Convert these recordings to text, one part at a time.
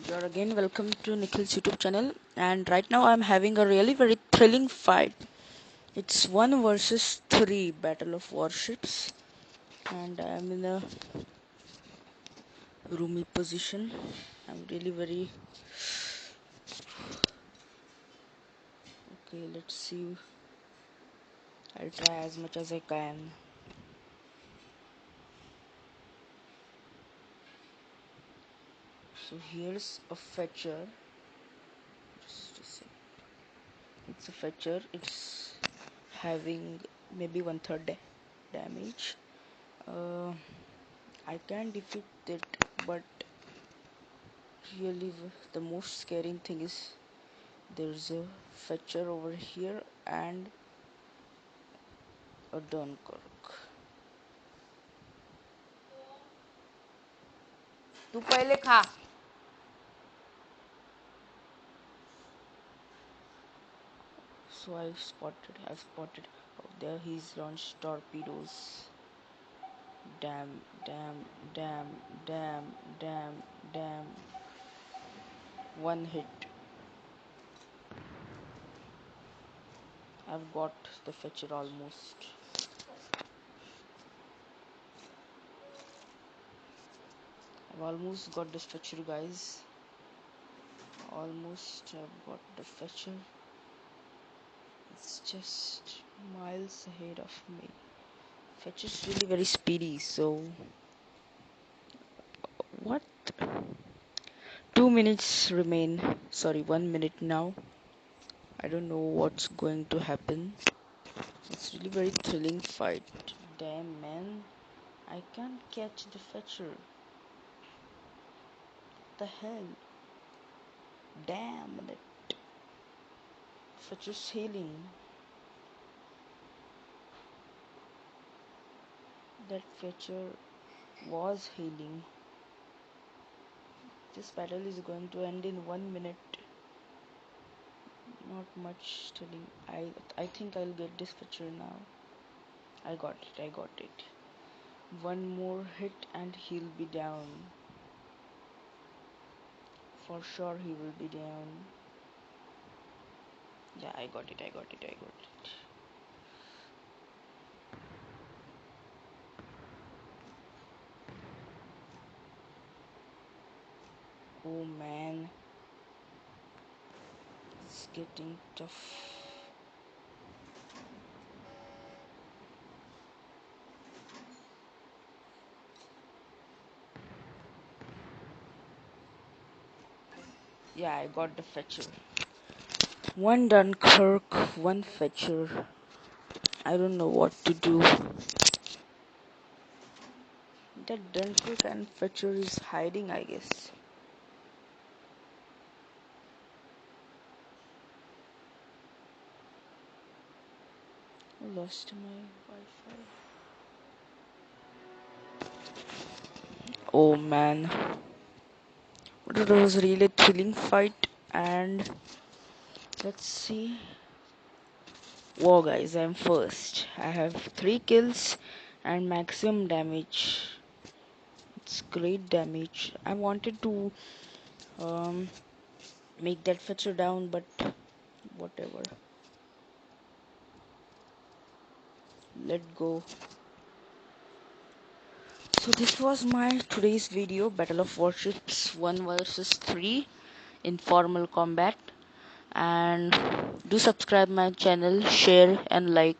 You're again welcome to Nikhil's YouTube channel, and right now I'm having a really very thrilling fight. It's 1 versus 3 battle of warships, and I'm in a roomy position. I'm really very okay. Let's see. I'll try as much as I can. So here's a fetcher. Just a sec. It's a fetcher. It's having maybe 1/3 damage. Uh, I can defeat it, but really the most scaring thing is there's a fetcher over here and a Dunkirk. तू पहले खा. So I've spotted. Oh, there he's launched torpedoes. Damn, damn, damn, damn, damn, damn. One hit. I've got the fetcher almost. I've almost got the fetcher, guys. Almost I've got the fetcher. It's just miles ahead of me. Fetcher's really very speedy, so what? 2 minutes remain. Sorry, 1 minute now. I don't know what's going to happen. It's really very thrilling fight. Damn man, I can't catch the fetcher. What the hell? Damn it. Fetcher's healing. That fetcher was healing. This battle is going to end in 1 minute. Not much telling. I think I'll get this fetcher now. I got it. One more hit and he'll be down. For sure he will be down. Yeah, I got it. Oh man, it's getting tough. Yeah, I got the fetcher. One Dunkirk, one fetcher. I don't know what to do. That Dunkirk and fetcher is hiding, I guess. I lost my Wi-Fi. Oh man, it was really a thrilling fight, and let's see. Whoa guys, I'm first. I have 3 kills and maximum damage. It's great damage. I wanted to make that fetcher down, but whatever. Let go. So this was my today's video, Battle of Warships 1 versus 3 Informal Combat. And do subscribe my channel, share and like.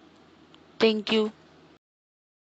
Thank you.